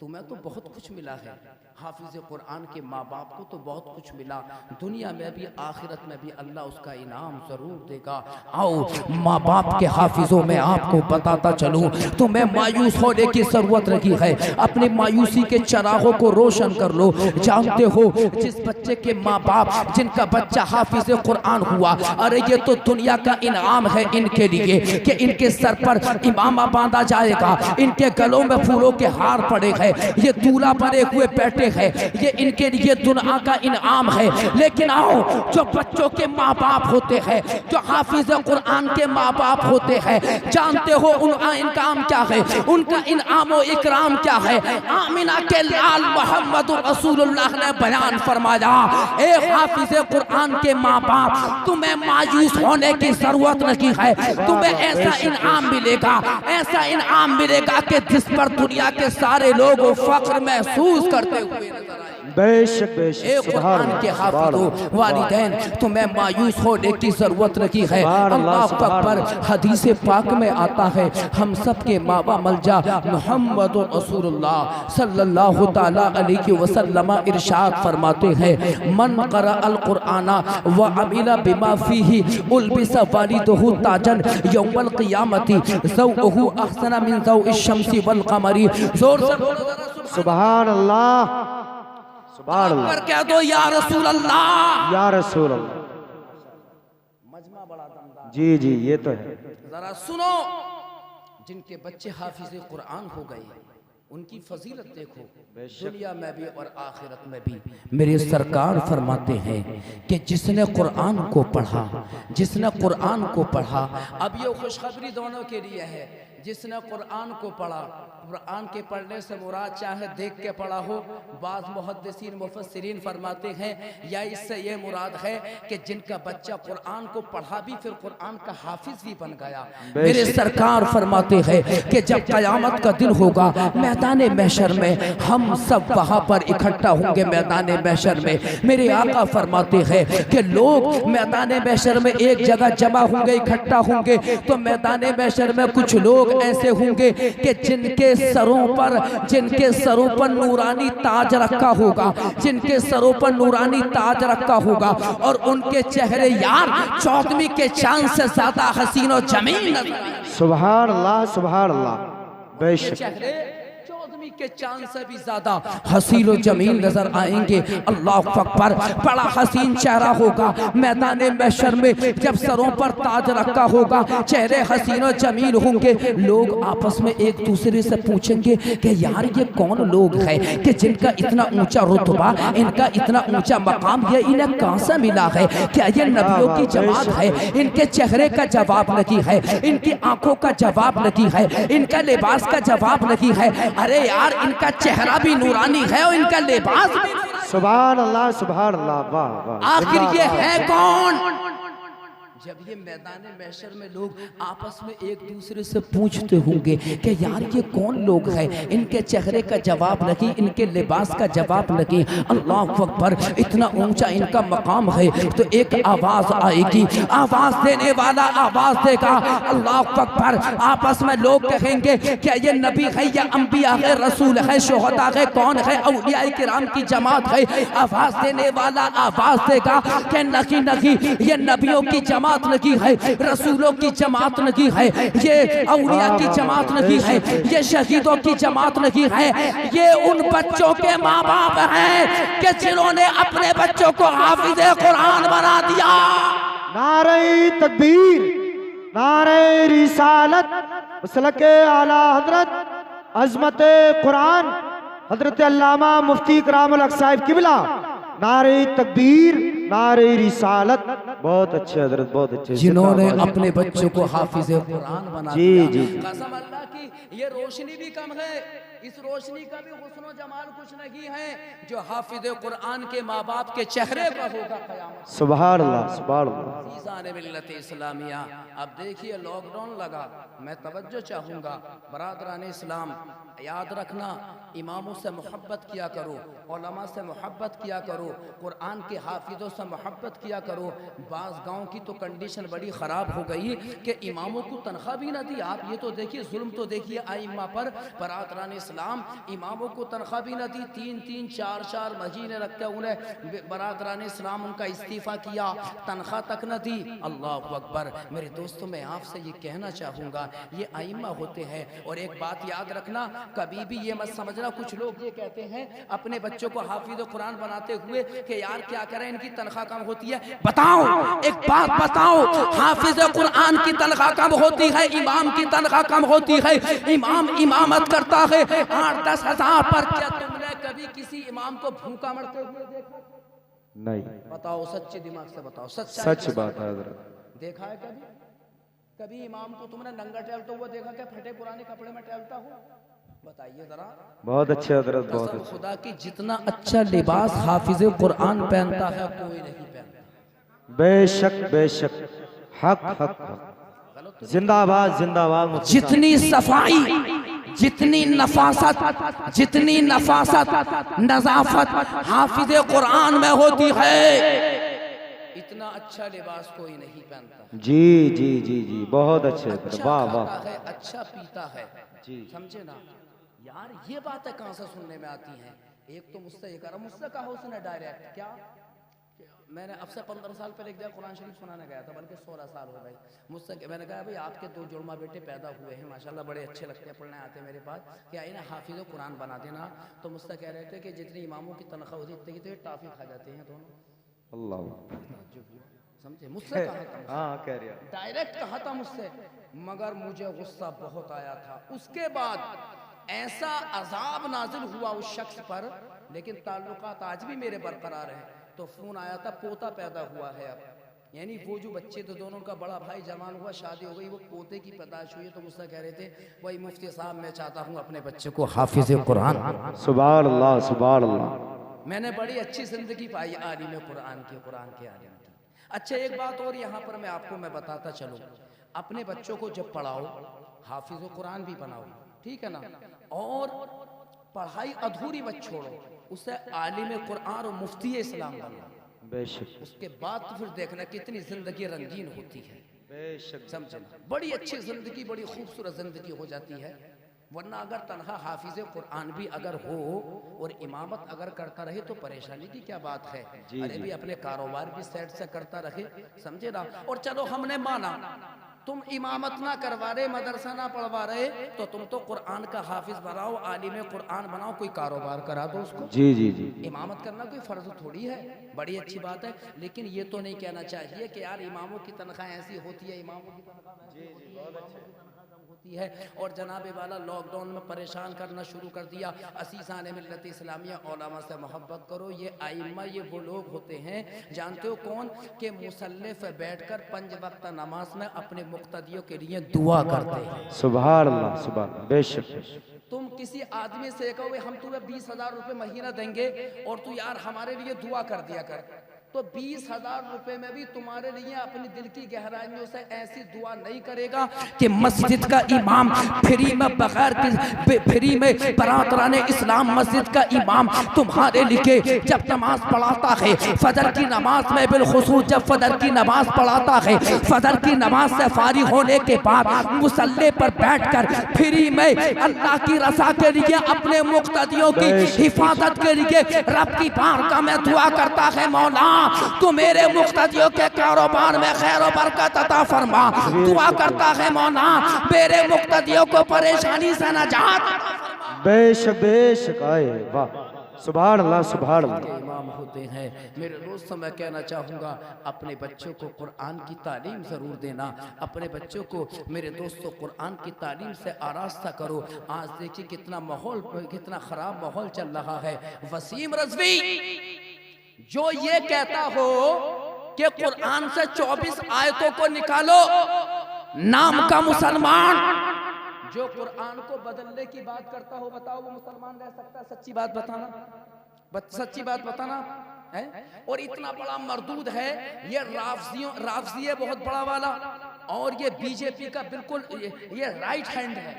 तुम्हें तो बहुत कुछ मिला है, हाफिज कुरान के माँ बाप को तो बहुत कुछ मिला, दुनिया में भी आखिरत में भी अल्लाह उसका इनाम जरूर देगा। आओ माँ बाप के हाफिजों में आपको बताता चलूं, तुम्हें मायूस होने की जरूरत नहीं है, अपनी मायूसी के चरागों को रोशन कर लो। जानते हो जिस बच्चे के माँ बाप, जिनका बच्चा हाफिज कुरान हुआ, अरे ये तो दुनिया का इनाम है इनके लिए कि इनके सर पर इमामा बांधा जाएगा, इनके गलों में फूलों के हार पड़े हैं, ये दूल्हा बने हुए बैठे हैं, ये इनके लिए दुनिया का इनाम है। लेकिन आओ, जो बच्चों के माँ बाप होते हैं, जो हाफिज कुरान के माँ बाप होते हैं, जानते हो उनका इनाम क्या है? उनका इनाम व इकराम क्या है? आमिना के लाल मोहम्मद रसूलुल्लाह ने बयान फरमाया, ए हाफिज कुरान के माँ बाप, तुम्हें मायूस होने की जरूरत नहीं है, तुम्हें ऐसा इनाम मिलेगा, ऐसा इनाम मिलेगा कि जिस पर दुनिया के सारे लोग फख्र महसूस करते हुए नजर आए। बेशक बेशक। कुरान के हाफिज़ो वालिदैन, तुम्हें मायूस होने की जरूरत नहीं है। अल्लाह अकबर। हदीस पाक में आता है, हम सब के मावा मलजा मोहम्मद रसूलुल्लाह सल्लल्लाहु तआला अलैहि वसल्लम इरशाद फरमाते हैं, मन क़रा अल कुराना व अमिला बिमा फीही उल्बिसा वालिदहु ताजन यौमल क़ियामती ज़ौअहु अहसना मिन ज़ौइ शम्सी वल क़मरी। जोर से सुभान अल्लाह, सुभान अल्लाह। कह दो या रसूल अल्लाह, या रसूल अल्लाह। मजमा बड़ा दमदार। जी जी, ये तो है। जरा सुनो, जिनके बच्चे हाफिज कुरान हो गए, उनकी फजीलत देखो, दुनिया में भी और आखिरत में भी। मेरे सरकार फरमाते हैं कि जिसने कुरान को पढ़ा, जिसने कुरान को पढ़ा, अब ये खुशखबरी दोनों के लिए है, जिसने कुरान को पढ़ा, कुरान के पढ़ने से मुराद चाहे देख के पढ़ा हो, बाज़ मुहद्दिसीन मुफस्सिरीन फरमाते हैं या इससे ये मुराद है कि जिनका बच्चा कुरान को पढ़ा भी फिर कुरान का हाफिज भी बन गया। मेरे सरकार फरमाते हैं कि जब क़यामत का दिन होगा, मैदान महशर में हम सब वहां पर इकट्ठा होंगे। मैदान महशर में मेरे आका फरमाते हैं कि लोग मैदान महशर में एक जगह जमा होंगे, इकट्ठा होंगे। तो मैदान महशर में कुछ लोग ऐसे होंगे कि जिनके सरों पर नूरानी ताज रखा होगा, जिनके सरों पर नूरानी ताज रखा होगा और उनके चेहरे यार चौदहवीं के चांद से ज्यादा हसीन और जमीन। सुभान अल्लाह, सुभान अल्लाह। बेशक चेहरे चौदहवीं के चांद से भी ज्यादा हसीन और जमीन नजर आएंगे। अल्लाह अकबर, बड़ा हसीन चेहरा होगा मैदान महशर में। जब सरों पर ताज रखा होगा, चेहरे हसीन और जमीन होंगे। लोग आपस में एक दूसरे से पूछेंगे कि यार ये कौन लोग हैं कि जिनका इतना ऊंचा रुतबा, इनका इतना ऊंचा मकाम, ये इन्हें कहां से मिला है? क्या ये नबियों की जमात है? इनके चेहरे का जवाब नहीं है, इनकी आंखों का जवाब नहीं है, इनका लिबास का जवाब नहीं है। अरे यार, इनका चेहरा भी नूरानी है और इनका लिबास भी। सुभान अल्लाह, सुभान अल्लाह। वाह वाह। आखिर ये है कौन? जब ये मैदान महशर में लोग आपस में एक दूसरे से पूछते होंगे कि यार ये कौन लोग हैं, इनके चेहरे का जवाब नहीं, इनके लिबास का जवाब नहीं। अल्लाह अकबर, इतना ऊंचा इनका मकाम है। तो एक आवाज आएगी, आवाज देने वाला आवाज देगा। अल्लाह अकबर, आपस में लोग कहेंगे क्या ये नबी है या अंबिया है, रसूल है, शोहदा है, कौन है? औलिया किराम की जमात है। आवाज देने वाला आवाज देगा कि नहीं नहीं, ये नबियों की जमात नहीं है, रसूलों की जमात नहीं है, ये औलिया की जमात नहीं है, ये शहीदों की जमात नहीं है, ये उन बच्चों के माँ बाप हैं कि जिन्होंने अपने बच्चों को हाफिज़े कुरान बना दिया। नारे तकबीर, नारे रिसालत, मसलके आला हजरत अजमत कुरान हजरत अल्लामा मुफ्ती करामुल हक साहिब किबला। नारे तकबीर, नारे रिसालत। बहुत अच्छे हजरत, बहुत अच्छे। जिन्होंने अपने बच्चों को हाफिज़े कुरान बना जी दिया। जी। कसम अल्लाह की, ये रोशनी भी कम है, इस रोशनी का भी हुस्न और जमाल कुछ नहीं है जो हाफिज़े कुरान के माँ बाप के चेहरे पर होगा क़यामत। सुभान अल्लाह, सुभान अल्लाह। अज़ीज़ान मिल्लत इस्लामिया, अब देखिए लॉकडाउन लगा, मैं तवज्जो चाहूँगा बरादरान इस्लाम, याद रखना इमामों से मोहब्बत किया करो, उलमा से मोहब्बत किया करो, कुरान के हाफिज़ों से मोहब्बत किया करो। बाज़ गाँव की तो कंडीशन बड़ी ख़राब हो गई कि इमामों को तनख्वाह भी न दी। आप ये तो देखिए, जुल्म तो देखिए आइम्मा पर। बरादरान इस्लाम, इमामों को तनख्वाह भी न दी, 3-3 4-4 महीने रख के उन्हें बरादरान इस्लाम उनका इस्तीफ़ा किया, तनख्वाह तक न दी। अल्लाह अकबर। मेरे दोस्तों, मैं आपसे ये कहना चाहूँगा, ये आइम्मा होते हैं। और एक बात याद रखना, कभी भी ये मत समझना, कुछ लोग ये कहते हैं अपने बच्चों को हाफिज़ कुरान बनाते हुए कि यार क्या करें, इनकी तनख्वाह कम होती है। बताओ, एक बात बताओ, हाफिज़ कुरान की तनख्वाह कम होती है, इमाम की तनख्वाह कम होती है? इमाम इमामत करता है 8-10 हज़ार पर। क्या तुमने कभी किसी इमाम को भूखा मरते हुए देखा? नहीं। बताओ, सच्चे दिमाग से बताओ, सच बात है हजरत। देखा है कभी? कभी इमाम को तुमने नंगा टहलता हुआ देखा? क्या फटे पुराने कपड़े में टहलता हो? बताइए जरा। बहुत अच्छे हजरत, बहुत कसम अच्छे। खुदा की, जितना अच्छा लिबास हाफिज़े कुरान पहनता है कोई नहीं पहनता। बेशक बेशक, हक हक हक। जिंदाबाद जिंदाबाद। जितनी सफाई, जितनी नफासत नजाफत हाफिज़े कुरान में होती है, इतना अच्छा लिबास कोई नहीं पहनता। जी जी जी जी, बहुत अच्छे। अच्छा वाह खाता वाह। है, अच्छा पीता है जी। समझे ना यार? ये बातें कहाँ से सुनने में आती हैं? एक तो मुझसे ये करा, मुझसे कहा उसने डायरेक्ट, क्या मैंने अब से 15 साल पहले एक जगह कुरान शरीफ सुनाने गया था, बल्कि 16 साल हो गए। मुझसे मैंने कहा भाई आपके 2 जुड़वा बेटे पैदा हुए हैं, माशाल्लाह बड़े अच्छे लगते हैं, पढ़ने आते हैं मेरे पास, कि आइए ना हाफिज़ कुरान बना देना। तो मुझसे कह रहे थे कि जितनी इमामों की तनख्वाह होती है इतनी तो टाफी खा जाते हैं दोनों। अल्लाह। समझे? मुझसे कहा था, हाँ कह रहा, डायरेक्ट कहा था मुझसे, मगर मुझे गुस्सा बहुत आया था। उसके बाद ऐसा अजाब नाजिल हुआ उस शख्स पर, लेकिन ताल्लुकात आज भी मेरे बरकरार हैं। तो फोन आया था, पोता पैदा हुआ है अब, यानी वो जो बच्चे तो दोनों का बड़ा भाई जवान हुआ, शादी हो गई, वो पोते की पैदाइश हुई, तो मुझसे कह रहे थे वही मुफ्ती साहब मैं चाहता हूँ अपने बच्चे को हाफिज कुरान। सुभान अल्लाह, सुभान अल्लाह। मैंने बड़ी अच्छी जिंदगी पाई आलिम कुरान के आलिम की। अच्छा एक बात और यहाँ पर मैं आपको बताता चलूँ, अपने बच्चों को जब पढ़ाओ हाफिज कुरान भी बनाओ, ठीक है ना, और पढ़ाई अधूरी मत छोड़ो, उसे आलिम कुरान और मुफ्ती इस्लाम बनो। बेशक। उसके बाद तो फिर देखना कितनी जिंदगी रंगीन होती है। बेशक। समझना, बड़ी अच्छी जिंदगी, बड़ी खूबसूरत जिंदगी हो जाती है। वरना अगर तनहा हाफिज कुरान भी अगर हो और इमामत अगर करता रहे तो परेशानी की क्या बात है। अरे भी अपने कारोबार भी सेट से करता रहे, समझे ना। और चलो हमने माना तुम इमामत ना करवा रहे, मदरसा ना पढ़वा रहे, तो तुम तो कुरान का हाफिज बनाओ, आलिम कुरान बनाओ, कोई कारोबार करा दो उसको। जी जी जी। इमामत करना कोई फर्ज थोड़ी है, बड़ी अच्छी बात है। लेकिन ये तो नहीं कहना चाहिए कि यार इमामों की तनख्वाह ऐसी होती है, इमामों की तनख्वाह होती है। और जनाबे वाला लॉकडाउन में परेशान करना शुरू कर दिया। असीसाने मिल्लत इस्लामिया उलमा से मोहब्बत करो। ये आइम्मा ये वो लोग होते हैं, जानते हो कौन, के मुसल्ले पे बैठकर 5 वक्त नमाज में अपने मुक्तदियों के लिए दुआ करते हैं। सुभान अल्लाह, सुभान। बेशक। तुम किसी आदमी से कहो हम तुम्हें 20,000 रुपए महीना देंगे और तू यार हमारे लिए दुआ कर दिया कर, तो 20,000 रुपए में भी तुम्हारे लिए अपनी दिल की गहराइयों से ऐसी दुआ नहीं करेगा कि मस्जिद का इमाम फ्री में बगैर फ्री में बरातराने इस्लाम मस्जिद का इमाम तुम्हारे लिए जब नमाज पढ़ाता है, फजर की नमाज में बिलखुसूस जब फजर की नमाज पढ़ाता है, फजर की नमाज से फारिग होने के बाद मुसल्ले पर बैठकर फ्री में अल्लाह की रज़ा के लिए अपने मुक्तदियों की हिफाजत के लिए रब की बारगाह में दुआ करता है, मौला तू मेरे मुक्तदियों के कारोबार में खैर और बरकत अता फरमा। दुआ करता है मौला मेरे मुक्तदियों को परेशानी से नजात। बेशक बेशक। आए वाह, सुभान अल्लाह, सुभान अल्लाह। इमाम होते हैं। मेरे दोस्तों मैं कहना चाहूँगा अपने बच्चों को कुरान की तालीम ज़रूर देना। अपने बच्चों को मेरे दोस्तों कुरान की तालीम से आरास्ता करो। आज देखिए कितना माहौल, कितना ख़राब माहौल चल रहा है। वसीम रज़वी जो ये कहता हो कि कुरान से 24 आयतों को निकालो, नाम का मुसलमान जो कुरान को बदलने की बात करता हो, बताओ वो मुसलमान रह सकता है? सच्ची बात बताना, सच्ची बात बताना है। और इतना बड़ा मरदूद है ये राफजी है बहुत बड़ा वाला, और ये बीजेपी का बिल्कुल ये राइट हैंड है,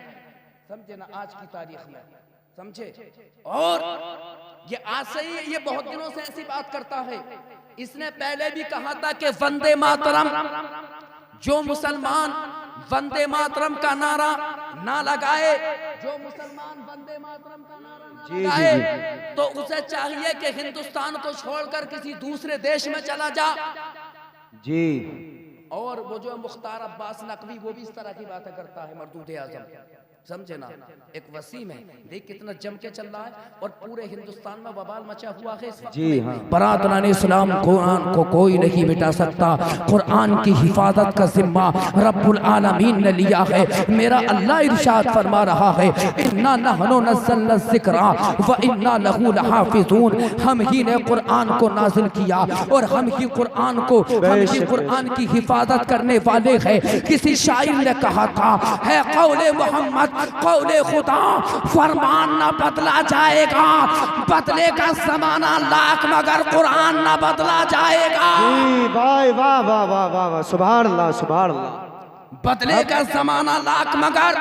समझे ना, आज की तारीख में, समझे। और ये आज से ही, ये बहुत दिनों से ऐसी बात करता है। इसने पहले भी कहा था कि वंदे मातरम, जो मुसलमान वंदे मातरम का नारा ना लगाए, जो मुसलमान वंदे मातरम का नारा ना लगाए, तो उसे चाहिए कि हिंदुस्तान को छोड़कर किसी दूसरे देश में चला जा। जी। और वो जो मुख्तार अब्बास नकवी वो भी इस तरह की बातें करता है, मरदूद आजम, समझे ना। एक वसीम है, देख कितना जम के चल रहा है, और पूरे हिंदुस्तान में बवाल मचा हुआ है। जी हाँ। बरातराने इस्लाम कुरान को कोई नहीं मिटा सकता। कुरान की हिफाजत का जिम्मा रब्बुल आलमीन ने लिया है। मेरा अल्लाह इरशाद फरमा रहा है, इन्ना नहनु नज़्ज़लना ज़िक्रा व इन्ना लहू लहाफ़िज़ून। हम ही ने कुरान को नाज़िल किया और हम ही कुरान को, हम ही कुरान की हिफाजत करने वाले हैं। किसी शायर ने कहा था, है कौले मोहम्मद कौले खुदा, फरमान न बदला जाएगा, बदलेगा ज़माना लाख मगर कुरान न बदला जाएगा। वाह वाह वाह वाह वाह, सुभान अल्लाह, सुभान अल्लाह। बदलेगा ज़माना लाख मगर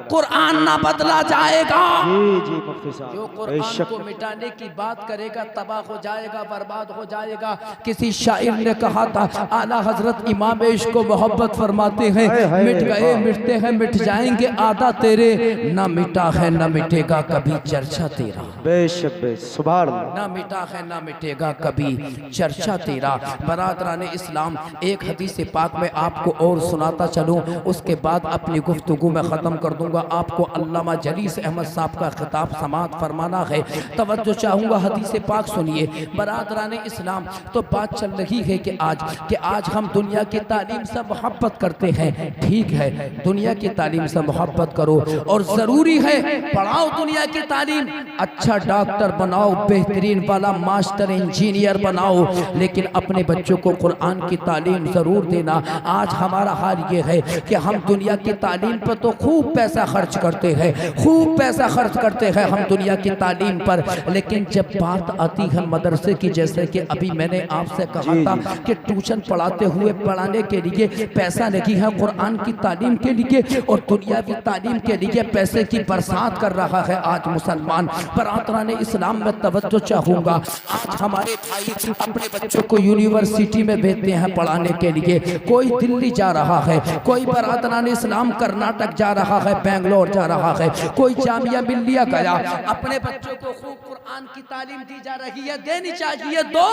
कुरान न बदला जाएगा। जी जी मुफ्ती साहब, जो कुरान को मिटाने की बात करेगा तबाह हो जाएगा, बर्बाद हो जाएगा। किसी शायर ने कहा था, आला हजरत इमाम इश्क को मोहब्बत फरमाते हैं, मिट गए मिटते हैं मिट जाएंगे आदा तेरे, न मिटा है न मिटेगा कभी चर्चा तेरा। बेशक बेशक, सुभान अल्लाह। न मिटा है न मिटेगा कभी चर्चा तेरा। बरादराने इस्लाम, एक हदीस पाक में आपको और सुनाता चलूं, उसके बाद अपनी गुफ्तगू में ख़त्म कर दूंगा। आपको अल्लामा जलीस अहमद साहब का खिताब समात फरमाना है, तवज्जो चाहूँगा, हदीस पाक सुनिए। बरादराने इस्लाम, तो बात चल रही है कि आज हम दुनिया की तालीम से मोहब्बत करते हैं। ठीक है, दुनिया की तालीम से मोहब्बत करो और ज़रूरी है पढ़ाओ दुनिया की तालीम। अच्छा अच्छा डॉक्टर बनाओ, बेहतरीन वाला मास्टर इंजीनियर बनाओ, लेकिन अपने बच्चों को कुरान की तालीम ज़रूर देना। आज हमारा हाल ये है कि हम दुनिया की तालीम पर तो खूब पैसा खर्च करते हैं, खूब पैसा खर्च करते हैं हम दुनिया की तालीम पर, लेकिन जब बात आती है मदरसे की, जैसे कि अभी मैंने आपसे कहा था कि ट्यूशन पढ़ाते हुए पढ़ाने के लिए पैसा नहीं है, कुरान की तालीम के लिए और दुनियावी तालीम के लिए पैसे की बरसात कर रहा है आज मुसलमान। बरादरान इस्लाम में तवज्जो चाहूँगा, आज हमारे भाई अपने बच्चों को यूनिवर्सिटी में भेजते हैं पढ़ाने के लिए। कोई दिल्ली जा रहा है, कोई बरादरान इस्लाम कर्नाटक जा रहा है, बेंगलोर जा रहा है, कोई जामिया मिल्लिया गया। अपने बच्चों को खूब कुरान की तालीम दी जा रही है, देनी चाहिए, दो।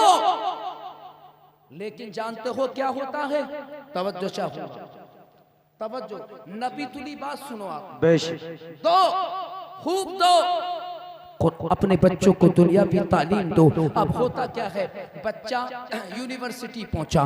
लेकिन जानते हो क्या होता है? तवज्जो चाहो, तवज्जो, नबी तुली बात सुनो आप, बेशक दो, खूब दो, अपने बच्चों को दुनियावी तालीम दो। अब होता क्या है, बच्चा यूनिवर्सिटी पहुंचा,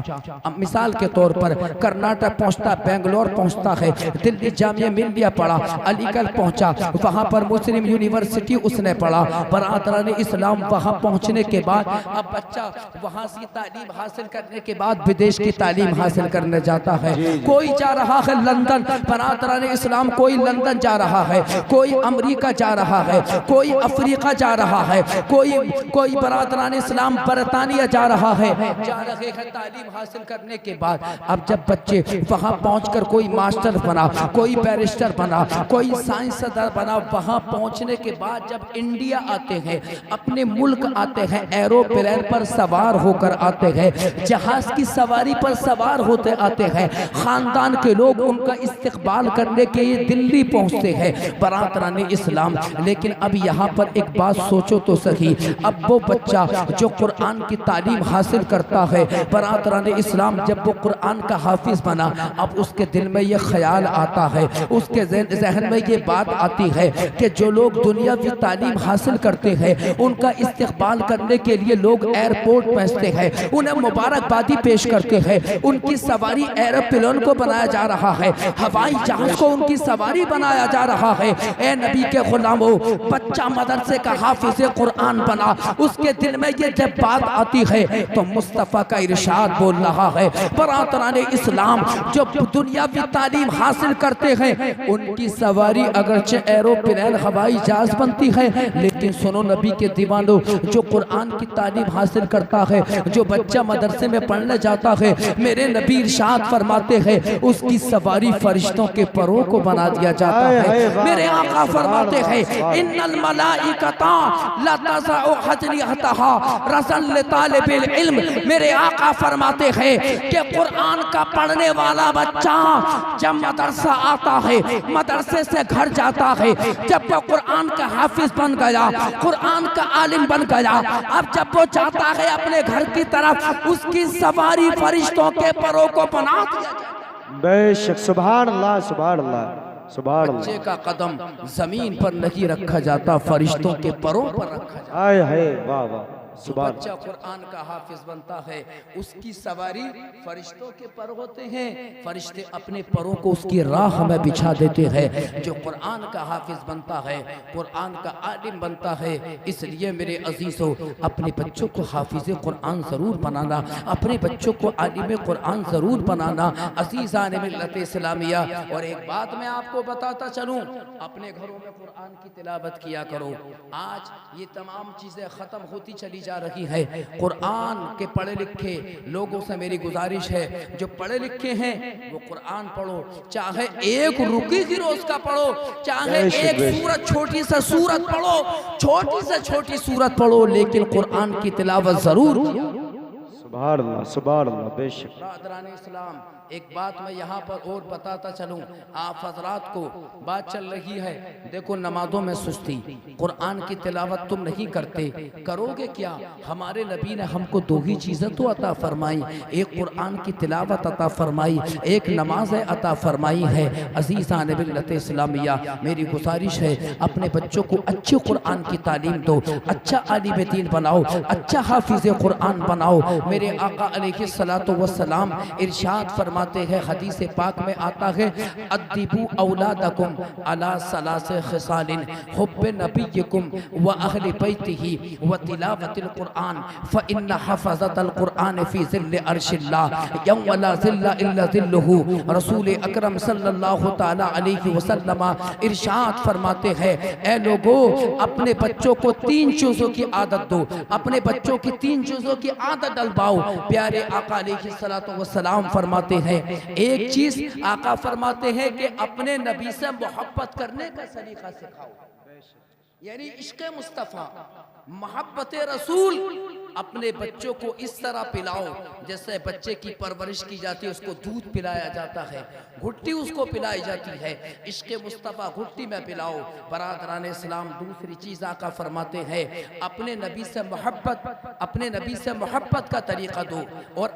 अब मिसाल के तौर पर कर्नाटक पहुंचता, बेंगलोर पहुंचता है, दिल्ली जामिया मिल्लिया पढ़ा, अलीगढ़ पहुंचा, वहां पर मुस्लिम यूनिवर्सिटी उसने पढ़ा। बरादरान इस्लाम वहां पहुंचने के बाद अब बच्चा वहां से तालीम हासिल करने के बाद विदेश की तालीम हासिल करने जाता है। कोई जा रहा है लंदन, बरादरान इस्लाम कोई लंदन जा रहा है, कोई अमरीका जा रहा है, कोई अफ्रीका जा रहा है, कोई बरादरान इस्लाम बरतानिया जा रहा है, जा रहे हैं तालीम हासिल करने के बाद। अब जब बच्चे वहां पहुंचकर कोई मास्टर बना, कोई बैरिस्टर बना, कोई साइंसदान बना, वहां पहुंचने के बाद जब इंडिया आते हैं, अपने मुल्क आते हैं, एरोप्लेन पर सवार होकर आते हैं, जहाज की सवारी पर सवार होते आते हैं, खानदान के लोग उनका इस्तकबाल करने के लिए दिल्ली पहुंचते हैं बरादरान इस्लाम। लेकिन अब यहाँ पर एक बात सोचो तो सही, अब वो बच्चा जो कुरान की तालीम हासिल करता है बरादरान इस्लाम, जब वो कुरान का हाफिज बना, अब उसके दिल में ये ख्याल आता है, उसके जहन में ये बात आती है कि जो लोग दुनियावी तालीम हासिल करते हैं उनका इस्तकबाल करने के लिए लोग एयरपोर्ट पहुंचते हैं, उन्हें मुबारकबादी पेश करते हैं, उनकी सवारी एरोप्लेन को बनाया जा रहा है, हवाई जहाज को उनकी सवारी बनाया जा रहा है। ए नबी के गुलामों, बच्चा मदरसे का हाफिज कुरान बना, उसके दिल में ये जब बात आती है तो मुस्तफ़ा का इरशाद बोल रहा है, बरादरान इस्लाम जो दुनियावी तालीम हासिल करते हैं उनकी सवारी अगरचे एरोप्लेन हवाई जहाज बनती है, लेकिन सुनो नबी के दीवानों, जो कुरान की तालीम हासिल करता है, जो बच्चा मदरसे में पढ़ने जाता है, मेरे नबी इरशाद फरमाते हैं उसकी सवारी फरिश्तों के परों को बना दिया जाता है। मेरे आका फरमाते हैं इन्नल मलाइकता ला तज़अ हजरिहतहा रज़न लितालिबिल इल्म। मेरे आका फरमाते हैं कि कुरान का पढ़ने वाला बच्चा जब मदरसा आता है, मदरसे से घर जाता है, जब वो कुरान का हाफिज बन गया, कुरान का आलिम बन गया, अब जब वो जाता है अपने घर की तरफ, उसकी सवारी फरिश्तों के परों को बना दिया जाता। बेशक, सुभान अल्लाह, सुभान अल्लाह, सुभान अल्लाह। बच्चे का कदम जमीन पर नहीं रखा जाता, फरिश्तों के परों पर रखा जाता। हाय हाय, वाह वाह, बच्चा कुरान का हाफिज बनता है, उसकी सवारी फरिश्तों के पर होते हैं, फरिश्ते अपने परों को उसकी राह में बिछा देते हैं। जो कुरान का हाफिज बनता है, कुरान का आलिम बनता है, इसलिए मेरे अजीजों अपने बच्चों को हाफिज कुरान ज़रूर बनाना, अपने बच्चों को आलिम कुरान ज़रूर बनाना। अजीज़ान मिल्लत इस्लामिया, और एक बात मैं आपको बताता चलूँ, अपने घरों में कुरान की तिलावत किया करो। आज ये तमाम चीज़ें ख़त्म होती चली जा रही है। कुरान के पढ़े लिखे लोगों से मेरी गुजारिश है, जो पढ़े लिखे हैं वो कुरान पढ़ो, चाहे एक रुकी की रोज का पढ़ो, चाहे एक सूरत छोटी सा सूरत पढ़ो, छोटी से छोटी सूरत पढ़ो, लेकिन कुरान की तिलावत जरूर। सुभान अल्लाह, सुभान अल्लाह, बेशक। बरादरान इस्लाम, एक बात मैं यहाँ पर और बताता चलूँ, आप हजरात को बात चल रही है, देखो नमाजों में सुस्ती, कुरान की तिलावत तुम नहीं करते, करोगे क्या? हमारे नबी ने हमको दो ही चीज़ें तो अता फरमाई, एक कुरान की तिलावत अता फरमाई, एक नमाज अता फरमाई है। अज़ीज़ान मिल्लत इस्लामिया, मेरी गुजारिश है अपने बच्चों को अच्छे कुरान की तालीम दो, अच्छा आलिम दीन बनाओ, अच्छा हाफिज कुरान बनाओ। मेरे आका अलैहिस्सलातु वस्सलाम इरशाद फरमाते फरमाते हैं, हदीस पाक में आता है, अद्दिबू औलादकुम अला सलासे खिसालिन हुब्बे नबिय्यकुम व अहले बैतिही व तिलावतिल कुरान फ इन्न हफ़ज़तल कुरान फी ज़िल्ल अर्शिल्लाह यौम ला ज़िल्ला इल्ला ज़िल्लुहु। रसूल अकरम सल्लल्लाहु तआला अलैहि वसल्लम इरशाद फरमाते हैं, ऐ लोगों, अपने बच्चों को 3 चीज़ों की आदत दो, अपने बच्चों की 3 चीज़ों की आदत डलवाओ। प्यारे आका अलैहिस्सलातु वस्सलाम फरमाते हैं, एक चीज आका फरमाते हैं कि अपने नबी से मोहब्बत करने का सलीका सिखाओ, यानी इश्क़ मुस्तफ़ा, मोहब्बत रसूल। अपने बच्चों को इस तरह पिलाओ जैसे बच्चे की परवरिश की जाती है, उसको दूध पिलाया जाता है, घुट्टी उसको पिलाई जाती है, इश्क़ मुस्तफ़ा घुट्टी में पिलाओ। बरादरान इस्लाम, दूसरी चीज़ आका फरमाते हैं, अपने नबी से मोहब्बत का तरीक़ा दो और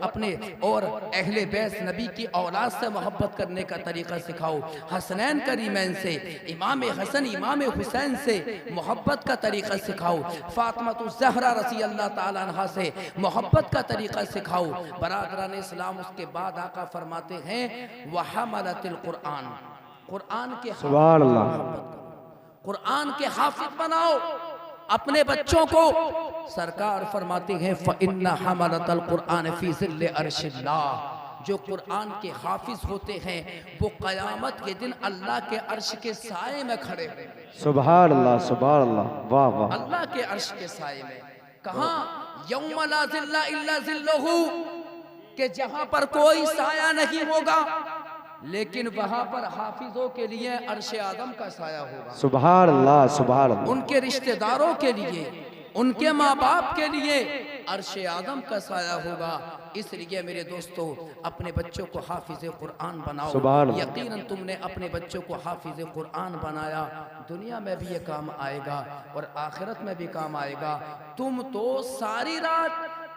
अहले बैत नबी की औलाद से मोहब्बत करने का तरीक़ा सिखाओ। हसनैन करीमैन से, इमाम हसन इमाम हुसैन से मोहब्बत का तरीक़ा सिखाओ। फातिमा ज़हरा रज़ी अल्लाह ताला अन्हा से मोहब्बत का तरीक़ा सिखाओ। बरादरान इस्लाम, उसके बाद आका फरमाते हैं, वहमलतिल कुरान, कुरान के सुभान अल्लाह, कुरान के हाफिज बनाओ अपने बच्चों को। सरकार फरमाते हैं, फ़इन्ना हमलतल कुरान फी ज़िल्ल अर्शिल्लाह। जो कुरान के हाफिज होते हैं वो क़यामत के दिन अल्लाह के अर्श के साए में खड़े होंगे। सुभान अल्लाह, सुभान अल्लाह, वाह वाह। अल्लाह के अर्श के साए में, कहाँ? यौम ला ज़िल्ला इल्ला ज़िल्लुहु, कि जहाँ पर कोई साया नहीं होगा, लेकिन वहाँ पर हाफिजों के लिए अर्श आदम का साया होगा। सुभान अल्लाह, सुभान अल्लाह। उनके रिश्तेदारों के लिए, उनके माँ बाप के लिए अर्श आदम का साया होगा। इसलिए मेरे दोस्तों, अपने बच्चों को हाफिज कुरान बनाओ। यकीनन तुमने अपने बच्चों को हाफिज कुरान बनाया, दुनिया में भी ये काम आएगा और आखिरत में भी काम आएगा। तुम तो सारी रात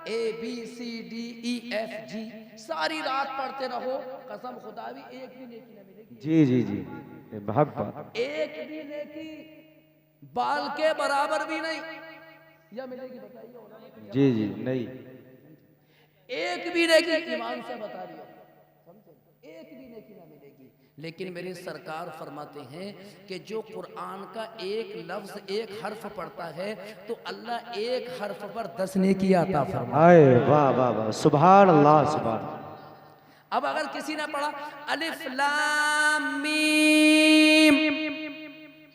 ABCDEFG सारी रात पढ़ते रहो, कसम खुदा भी एक भी नेकी न मिलेगी। जी जी जी, मोहब्बत एक भी नेकी बाल के बराबर भी नहीं, या मिलेगी बताइए? जी जी नहीं, एक भी नेकी, ईमान से बता रही हो, समझे? एक भी नेकी ना मिलेगी। लेकिन मेरी सरकार फरमाते हैं कि जो कुरान का एक लफ्ज, एक हर्फ पढ़ता है तो अल्लाह एक हर्फ पर 10 नेकी आता फरमाए। वाह वाह वाह, सुभान अल्लाह, सुभान। अब अगर किसी ने पढ़ा अलिफ लाम मीम,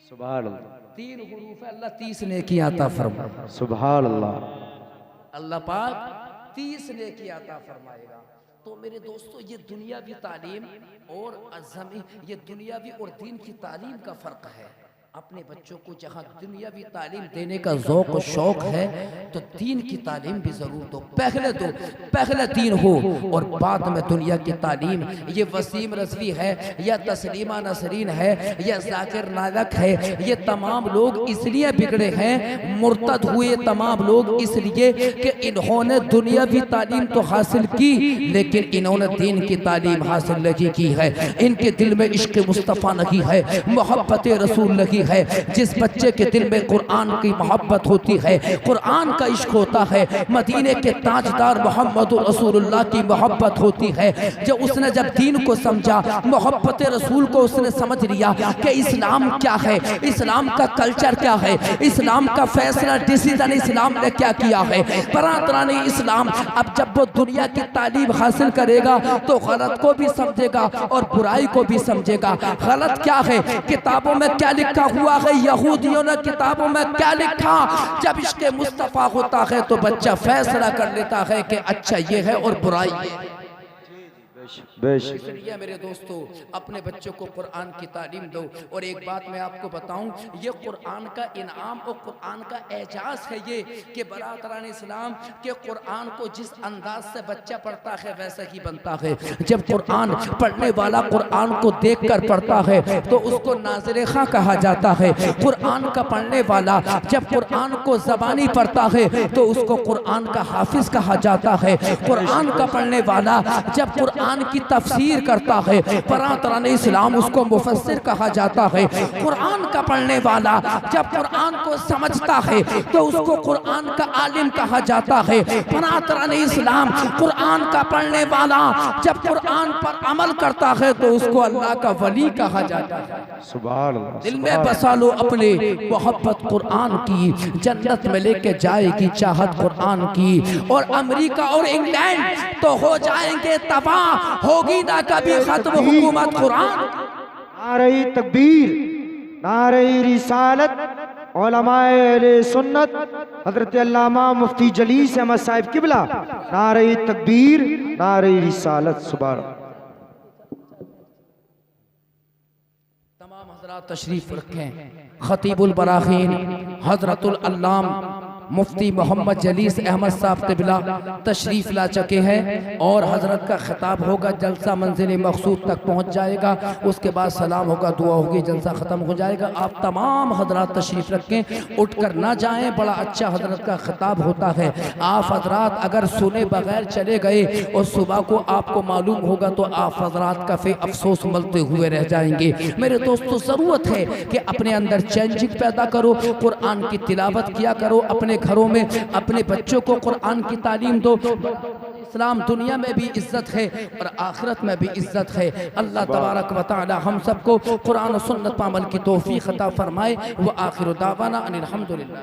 सुभान अल्लाह, 3 हुरूफ है, अल्लाह 30 नेकी आता फरमाए। सुभान अल्लाह, अल्लाह पाक 30 नेकी आता फरमाएगा। तो मेरे दोस्तों, ये दुनियावी तालीम और ये दुनियावी और दीन की तालीम का फ़र्क है। अपने बच्चों को जहाँ दुनियावी तालीम देने का ज़ौक़ और शौक़ है तो दीन की तालीम भी ज़रूर दो। पहले दीन हो और बाद में दुनिया की तालीम। ये वसीम रज़वी है या तस्लीमा नसरीन है या ज़ाकिर नायक है, ये तमाम लोग इसलिए बिगड़े हैं, मुर्तद हुए तमाम लोग इसलिए कि इन्होंने दुनियावी तालीम तो हासिल की लेकिन इन्होंने दीन की तालीम हासिल नहीं की है। इनके दिल में इश्क़ मुस्तफ़ा नहीं है, मोहब्बत रसूल नहीं है। जिस बच्चे के दिल में कुरान की मोहब्बत होती है, कुरान का इश्क होता है, मदीने के ताजदार मोहम्मद रसूलुल्लाह की मोहब्बत होती है, जब दीन को समझा, मोहब्बत रसूल को उसने समझ लिया कि इस्लाम क्या है, इस्लाम का कल्चर क्या है, इस्लाम का फैसला डिसीजन इस्लाम ने क्या किया है। बरादरान इस्लाम, अब जब वो दुनिया की तालीम हासिल करेगा तो गलत को भी समझेगा और बुराई को भी समझेगा। गलत क्या है, किताबों में क्या लिखा हुआ है, यहूदियों ने किताबों में क्या लिखा, जब इश्क़ मुस्तफ़ा होता है तो बच्चा फैसला कर लेता है कि अच्छा ये है और बुराई है। इसलिए मेरे दोस्तों, अपने बच्चों को कुरान की तालीम दो। और एक बात मैं आपको बताऊं, ये कुरान का इनाम और कुरान का एजाज है ये कि बरादरान इस्लाम के कुरान को जिस अंदाज से बच्चा पढ़ता है वैसा ही बनता है। जब कुरान पढ़ने वाला कुरान को देखकर पढ़ता है तो उसको नाज़िर खां कहा जाता है। कुरान का पढ़ने वाला जब कुरान को ज़बानी पढ़ता है तो उसको कुरान का हाफिज कहा जाता है। कुरान का पढ़ने वाला जब कुरान कुरान की तफसीर करता है, बरातरान इस्लाम उसको मुफस्सिर कहा जाता है। कुरान का पढ़ने वाला जब कुरान को समझता है तो उसको कुरान का आलिम कहा जाता है। बरातरान इस्लाम कुरान का पढ़ने वाला जब कुरान पर अमल करता है तो उसको अल्लाह का वली कहा जाता है। सुभान अल्लाह। दिल में बसा लो अपने मोहब्बत कुरान की, जन्नत में लेके जाएगी चाहत कुरान की। और अमेरिका और इंग्लैंड तो हो जाएंगे तबाह, होगी ना कभी खत्म हुकूमत कुरान। नारे तकबीर, नारे रिसालत, उलमाए अहले सुन्नत हजरत अल्लामा मुफ्ती जलीस अहमद साहिब किबला, नारे तकबीर, नारे रिसालत। सुभान अल्लाह। तमाम हजरात तशरीफ रखें। खतीबुल बराखीन हजरतुल अल्लाम मुफ्ती मोहम्मद जलीस अहमद साहब तिबला तशरीफ ला चुके हैं और हजरत का खिताब होगा, जलसा मंजिल मकसूद तक पहुंच जाएगा। उसके बाद सलाम होगा, दुआ होगी, जलसा ख़त्म हो जाएगा। आप तमाम हजरात तशरीफ रखें, उठकर ना जाएं। बड़ा अच्छा हजरत का खिताब होता है। आप हजरात अगर सुने बगैर चले गए और सुबह को आपको मालूम होगा तो आप हजरात का फिर अफसोस मलते हुए रह जाएंगे। मेरे दोस्तों, ज़रूरत है कि अपने अंदर चेंजिंग पैदा करो, कुरान की तिलावत किया करो, अपने घरों में अपने बच्चों को कुरान की तालीम दो। इस्लाम दुनिया में भी इज्जत है और आखिरत में भी इज्जत है। अल्लाह तबारक व तआला हम सबको कुरान और सुन्नत पर अमल की तौफीक अता फरमाए। व आखिर दावाना अनिल हम्दुलिल्लाह।